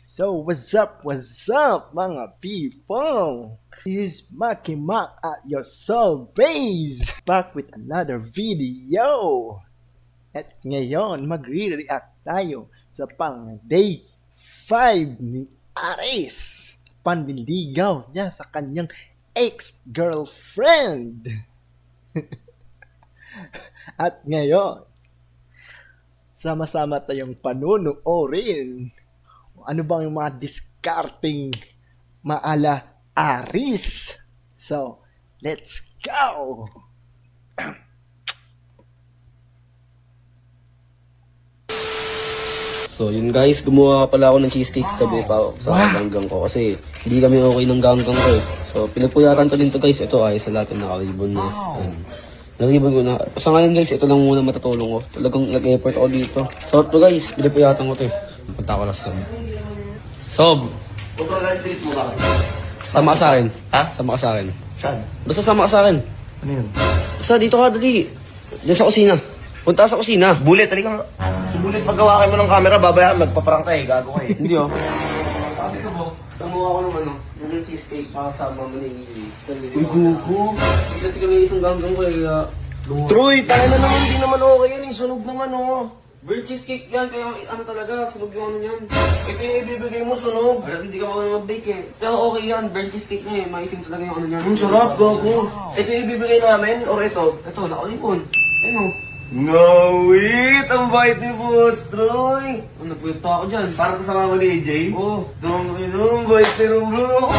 So, what's up, mga people? This is Maki Mac at your soul base. Back with another video. At ngayon, magre-react tayo sa pang day 5 ni Aris. Panliligaw niya sa kanyang ex-girlfriend. At ngayon, sama-sama tayong panunuorin. Ano bang yung mga discarding maala Aris? So, let's go! So yun guys, gumawa pala ako ng cheesecake kagabi pa sa ganggang ko kasi hindi kami okay ng ganggang ko eh. So pinagpuyatan ko din to guys, ito ayos sa lahat yung nakaribon na. Nakaribon ko na. Sa ngayon guys, ito lang muna matatulong ko. Talagang nag-effort ako dito. So ito guys, pinagpuyatan ko to eh. Punta ko lang sa Sob! Sama ka sa akin. Ha? Sama ka sa akin. Saan? Basta sama ka sa akin. Ano yun? Basta dito ka, dali. Diyan sa kusina. Punta ka sa kusina. Bullet, halika nga. Si Bullet, paggawa kayo mo ng camera, babaya, magpaparang tayo, gago ka eh. Hindi oh. Gusto mo, tamuha ko ng ano, yung cheesecake para sa mama ni Uy, gugo. Kasi kami isang ganggang ko kaya... Troy, tayo na naman, hindi naman okay yan, sunog naman oh. Burnt cheesecake yan, kaya ano talaga, sunog yung ano yan. Ito yung ibibigay mo, sunog. Wala, hindi ka makakang mag-bake eh. Pero okay yan, burnt cheesecake na eh, maitim talaga yung ano yan. Ang sarap, gago. Ito yung ibibigay namin, or ito? Ito, nakalipon. Ayun o. No, wait! Ang bait ni Boss Troy! Ano, nagpuyot ako dyan. Parang kasama mo ni AJ? Oo. Ang bait ni Romlo.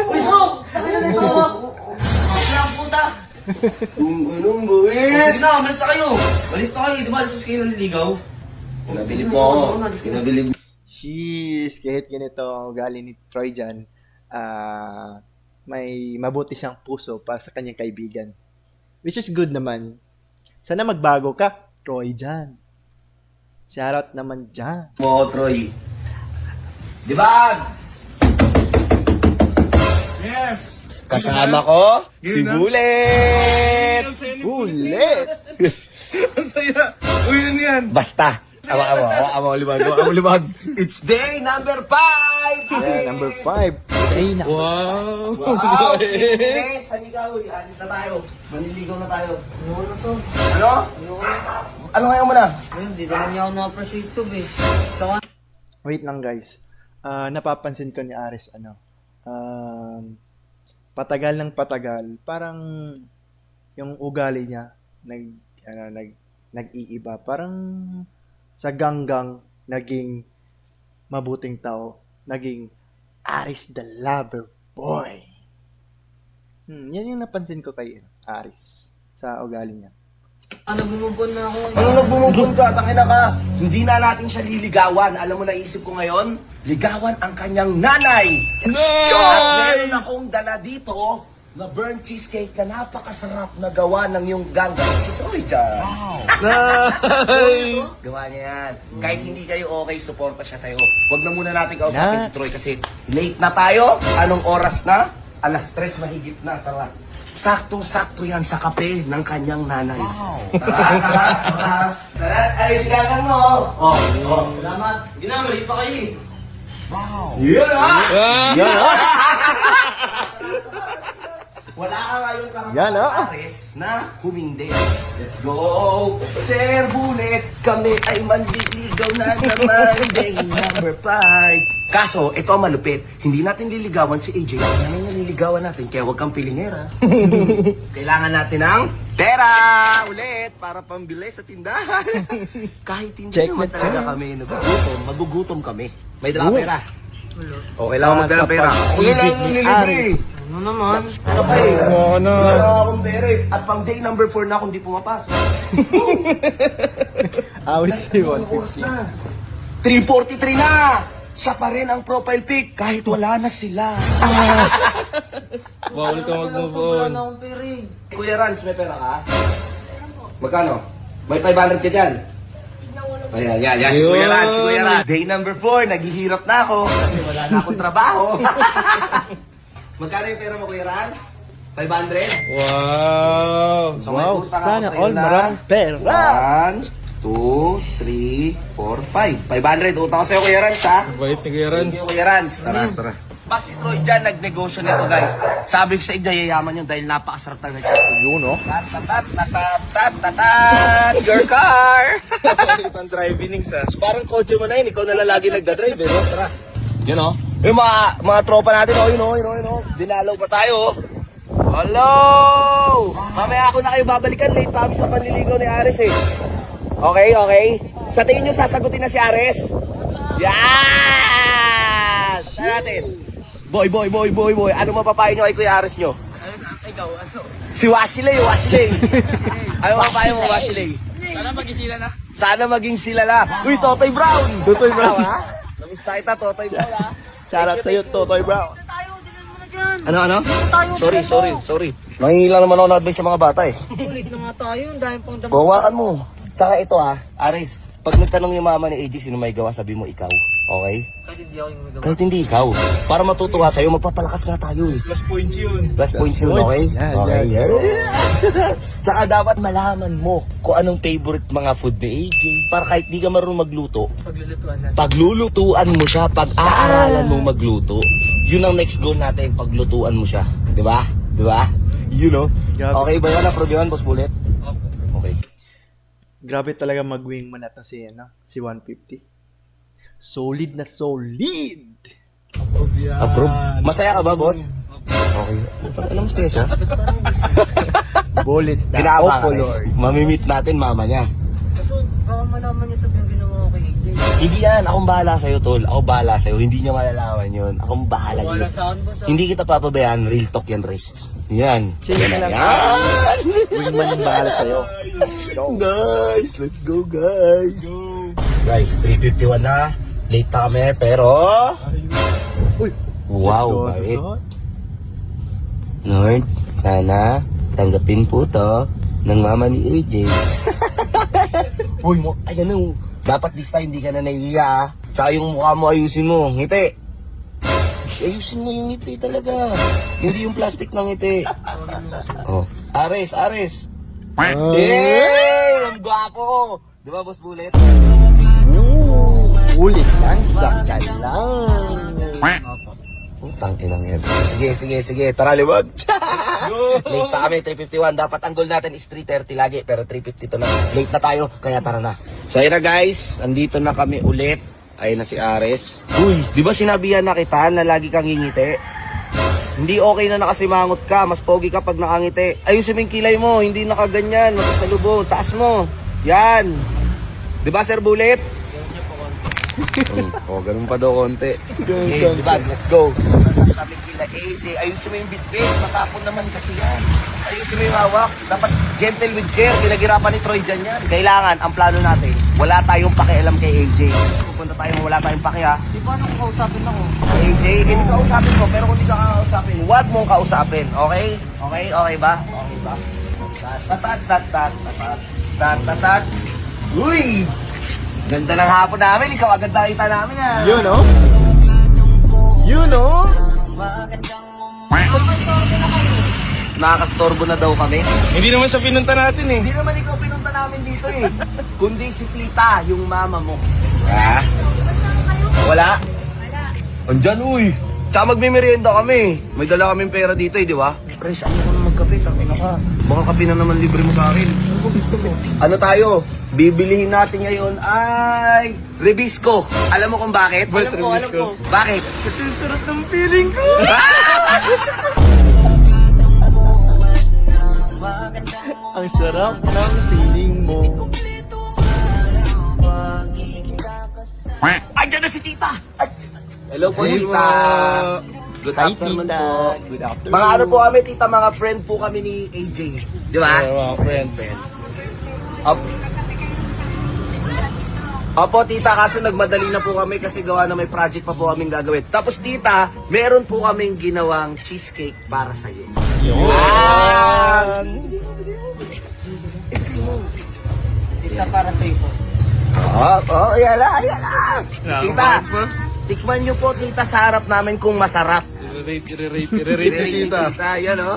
Uy, Sob! Tapos na ito! Ang puta! Ang bait! Sige na, malis na kayo! Balik na kayo, di ba? Alas kayo naliligaw. Pinabilib mo ako. Pinabilib mo. Sheesh, kahit ganito ang ugali ni Troy dyan, may mabuti siyang puso para sa kanyang kaibigan. Which is good naman. Sana magbago ka, Troy dyan. Shoutout naman dyan. Mo, Troy. Di ba? Yes! Kasama ko, si Bullet! Ulit! Ang saya! Uy, ano yan? Basta! Awa, libag. It's day number 5! Yeah, number 5. Ay, na. Wow! Wow! Yes! Halika, uy. Alis na tayo. Maniligaw na tayo. Ano na to? Ano? Ano ngayon mo na? Hindi naman niya ako na-appreciate, Sob eh. Wait lang guys. Napapansin ko ni Aris patagal ng patagal, parang yung ugali niya nag-iiba. Parang sa ganggang naging mabuting tao, naging Aris the lover boy. Yan yung napansin ko kay Aris sa ugali niya. Ano, bumubon na ako. Ano nagbumubun ka? Tangina ka. Hindi na natin siya liligawan. Alam mo, naisip ko ngayon, ligawan ang kanyang nanay. At meron akong dala dito na burnt cheesecake na napakasarap na gawa ng yung ganggang si Troy dyan. Nice! Gawa niya yan. Kahit hindi kayo okay, suporta siya sa'yo. Huwag na muna natin kausapin si Troy kasi late na tayo. Anong oras na? Alas 3 mahigit na. Tara. Saktong-sakto yan sa kape ng kanyang nanay. Tara. Ay, sigagan mo. Oh. Salamat. Ginamali pa kayo eh. Yan ha! Yan ha? Wala ka ngayong Yan, karapatan, Aris, na humindi. Let's go! Sir Bullet, kami ay manliligaw na naman. Day number 5. Kaso, ito ang malupit. Hindi natin liligawan si AJ. Ano yung nililigawan natin? Kaya huwag kang pilingera. Kailangan natin ng pera! Ulit! Para pambili sa tindahan. Kahit hindi Check naman na talaga check. kami nagugutom, magugutom kami. May dala Oo. pera. O, kailangan magdala Sa pera. pag-ibig ni Aris. Ano naman? Kapay, Ano? wala akong pera eh. At pang day number 4 na akong di pumapasok. Awit si Juan. Oras na. 3:43 na! Siya pa rin ang profile pic kahit wala na sila. Bawal ka mag-move Wala on. na akong pera eh. Kuya Rans, may pera ka? Magkano? May 500 ka dyan? Ayan, si Kuya Rans, si Kuya Rans. Day number 4, naghihirap na ako kasi wala na akong trabaho. Magkano yung pera mo, Kuya Rans? 500? Wow! So, may Wow, utang ako sana sa'yo all na maraming pera. 1, 2, 3, 4, 5. 500. Utang ko sa'yo, Kuya Rans, ha? Bait ni Kuya Rans. Thank you, Kuya Rans. Tara. Pag si Troy dyan, nagnegosyo nito, guys. Sabi ko sa inyo, yayaman yun dahil napakasarap talaga siya. Yun, no? Tat, your car! Ang driving sa. Parang kotse mo na yun, ikaw na lang lagi nagdadrive, eh, no? Tara. Yun, oh. Yung mga tropa natin, oh, yun, oh. Dinalaw pa tayo, oh. Hello! Mamaya ako na kayo babalikan, late kami sa panliligaw ni Ares, eh. Okay? Sa tingin nyo, sasagutin na si Ares? Yan! Saan natin? Boy. Ano mapapayo nyo kay Kuya Ares nyo? Ikaw, ano? Si Washilay. Ano mapapayo mo, Washilay? Sana magisila na. Sana maging sila la. Uy, Totoy Brown! Totoy Brown. Ha? Namista kita, Totoy Brown, ha? Shoutout sa'yo, Totoy Brown. Tayo, dinan mo na dyan. Ano? Tayo, Sorry. Nangingi lang naman ako ng advice sa mga bata, eh. Ulit na nga tayo, ang dami pang damas. Bawakan mo. Tsaka ito, ha, Aris. Pag nagtanong yung mama ni AJ, sino may gawa, sabi mo ikaw. Okay? Kahit hindi ako yung magawa. Kahit hindi ikaw. Para matutuwa sa'yo, magpapalakas nga tayo, eh. Plus points yun. Plus points yun, points. okay? Yan, Okay, yan. Tsaka dapat malaman mo kung anong favorite mga food ni AJ. Para kahit di ka marunong magluto, Paglulutuan na. paglulutuan mo siya, pag-aaralan mo magluto. Yun ang next goal natin, paglutuan mo siya. Di ba? You know? Grabe. Okay ba yan? Approve yun, Boss Bullet? Okay. Grabe talaga mag-wingman natin si 150. Solid na solid! Approve? Masaya ka ba, boss? Okay. Alam mo siya siya? Bullet na Ginaba ka, Opo, guys. Lord. Mamimit natin mama niya. Kaso, baka malaman niya sabi yung ginawa ko kay AJ. Hindi yan. Akong bahala sa'yo, tol. Ako bahala sa'yo. Hindi niya malalaman yun. Akong bahala Wala yun. sa akin ba sa... Hindi kita papabayaan. Real talk yan, Rest. Yan. Sige na lang. Yan. Wingman yung bahala sa'yo. Let's go. Guys, let's go, guys. Guys, 3:51 na. Late na kami, pero... Uy! Wow, ito, bait. ito. Lord, sana tanggapin po to ng mama ni AJ. Uy, ayan na. Dapat this time hindi ka na nahihiya, ah. Tsaka yung mukha mo ayusin mo. Ngiti. Ayusin mo yung ngiti talaga. Hindi yung plastic ng ngiti. Oh. Ares. Yay! Ang gwapo! Di ba, Boss Bullet? Ulit lang sa kalang. Utang inang yan. Sige. Tara, libag. Late pa kami, 3:51. Dapat ang goal natin is 3:30 lagi. Pero 3:50 to lang. Late na tayo, kaya tara na. So ayun na guys, andito na kami ulit. Ayun na si Ares. Uy, di ba sinabihan na kita na lagi kang ngingiti? Hindi okay na nakasimangot ka. Mas pogi ka pag nakangiti. Ayusin mo yung kilay mo. Hindi nakaganyan. Matasalubong. Taas mo. Yan. Di ba, Sir Bullet? Ganun pa daw konti. Okay, diba? Let's go. Kami kila AJ. Ayusin mo yung bitbit. Matapon naman kasi yan. Ayusin mo yung hawak. Dapat gentle with care. Pinaghirapan ni Troy dyan yan. Kailangan, ang plano natin, wala tayong pakialam kay AJ. Pupunta tayo wala tayong paki, ha? Di ba nung kausapin ako? AJ, hindi kausapin mo. Pero kung hindi ka kausapin, huwag mong kausapin. Okay? Okay ba? Okay ba? Tat. Uy! Ganda ng hapon namin. Ikaw agad nakita namin, ha? You know? Nakakastorbo na daw kami. Hindi naman siya pinunta natin eh. Hindi naman ikaw pinunta namin dito eh. Kundi si Tita, yung mama mo. Ha? Wala? Andyan, uy. Tsaka magmimerienda kami. May dala kaming pera dito eh, di ba? Pres, ano ko na magkape? Tangina ka. Baka kape na naman libre mo sa akin. Ano ko gusto mo? Ano tayo? Bibilihin natin ngayon ay Rebisco. Alam mo kung bakit? Ba't Rebisco? Bakit? Kasi sarap ng feeling ko. Ang sarap ng feeling mo. Andiyan na si Tita! Hello po, Hey, Tita. po. Good Hi, afternoon Tita. po. Good afternoon. Mga ano po kami, Tita, mga friend po kami ni AJ. Di ba? Mga friends. Opo, Tita, kasi nagmadali na po kami kasi gawa na may project pa po kaming gagawin. Tapos, Tita, meron po kaming ginawang cheesecake para sa iyo. Ito para sa iyo po. Yan lang. Tita, tikman niyo po, Tita, sa harap namin kung masarap. Re-rate ni tita. Yan o.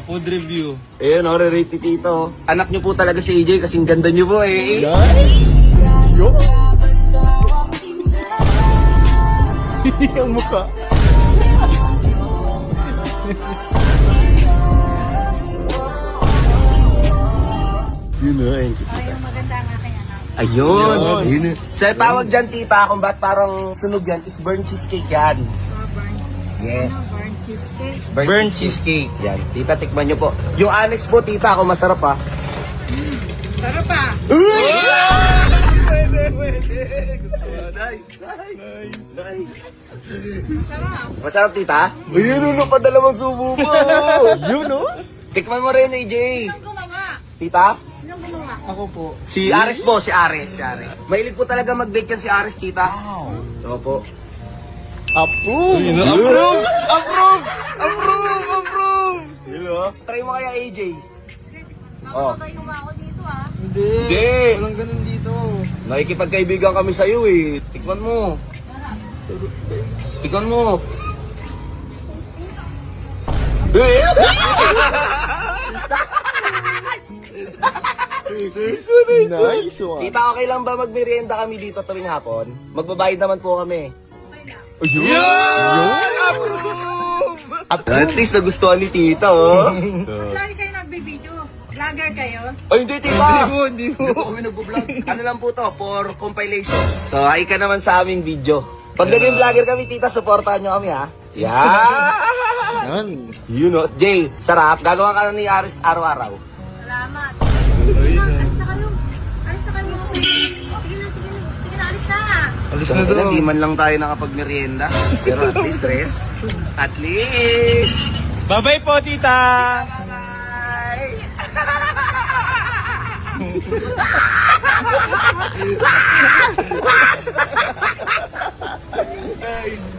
Food review. Ayun o, re-rate ni tita o. Anak niyo po talaga si AJ kasing ganda niyo po eh. Yo! Ang mukha. Yun o, ayun. Yung maganda ang aking anak. Ayun. Ayun. Sa tawag dyan tita, kung ba't parang sunog yan, is burnt cheesecake yan. Yes. Burnt cheesecake. Burnt cheesecake. Yan. Tita, tikman niyo po. Yung honest po, tita, kung masarap ha. Sarap pa. Sarap. Masarap, tita? Ayun, ano pa dalawang subo mo? Yun, no? Tikman mo rin, AJ. Sinong gumawa? Tita? Sinong gumawa? Ako po. Si Ares po, si Ares. Mahilig po talaga mag-bake yan si Ares, tita. Opo. Approve! Approve! Yun o. Try mo kaya, AJ. Oh. Makakagayuma ako dito ah. Hindi. Walang ganun dito. Nakikipagkaibigan kami sa'yo eh. Tikman mo. Tikman mo. Nice one. Tita, okay lang ba magmerienda kami dito tuwing hapon? Magbabayad naman po kami. At least nagustuhan ni tita, oh. Lagi kayo nagbibideo. Vlogger kayo. Ay, hindi, tita. Hindi po kami nagbo-vlog. Ano lang po to, for compilation. So, ay ka naman sa aming video. Pag naging vlogger kami, tita, supportahan nyo kami, ha? Yeah! Yan. You know, Jay, sarap. Gagawa ka na ni Aris araw-araw. Salamat. Sige na, alis na kayo. Alis na kayo. Sige na, sige na. Sige na, alis na. Alis So, na daw. hindi man lang tayo nakapag-merienda. Pero at least rest. At least! Bye-bye po, tita! Bye!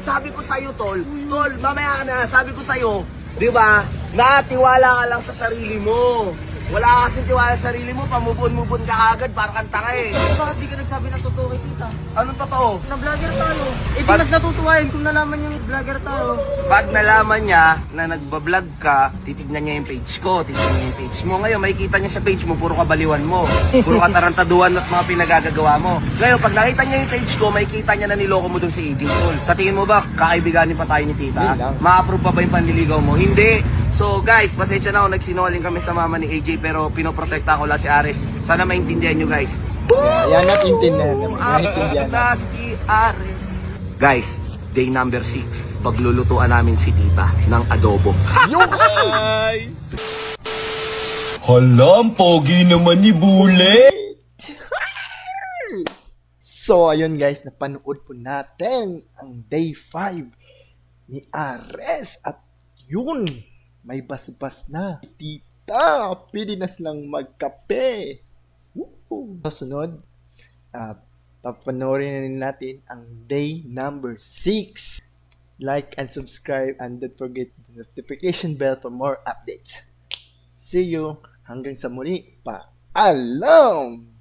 Sabi ko sa'yo, Tol. Tol, mamaya ka na. Sabi ko sa'yo, di ba, natiwala ka lang sa sarili mo. Wala kasing tiwala sa sarili mo, pamubon-mubon ka agad, parang kang tanga eh. Bakit di ka nagsabi ng totoo kay tita? Anong totoo? Na vlogger tayo. Eh di Pag- mas natutuwa yun kung nalaman yung vlogger tayo. Pag nalaman niya na nagbablog ka, titignan niya yung page ko, titignan niya yung page mo. Ngayon, makikita niya sa page mo, puro kabaliwan mo. Puro katarantaduan at mga pinagagagawa mo. Ngayon, pag nakita niya yung page ko, makikita niya na niloko mo dun si AJ Tol. Sa tingin mo ba, kakaibiganin pa tayo ni tita? Hindi lang. Ma-approve pa ba yung panliligaw mo? Hindi. So guys, pasensya na ako, nagsinungaling kami sa mama ni AJ, pero pinoprotekta ko lang si Ares. Sana maintindihan nyo guys. Yan at intindihan naman. Naintindihan Na naman. si Ares. Guys, day number 6, paglulutuan namin si tita ng adobo. Nice! Hala, ang pogi naman ni Bule. So, ayun guys, napanood po natin ang day 5 ni Ares. At yun, may basbas na. Tita, pilinas lang magkape. Woo! Kasunod, papanoorin na natin ang day number 6. Like and subscribe and don't forget the notification bell for more updates. See you hanggang sa muli. Paalam!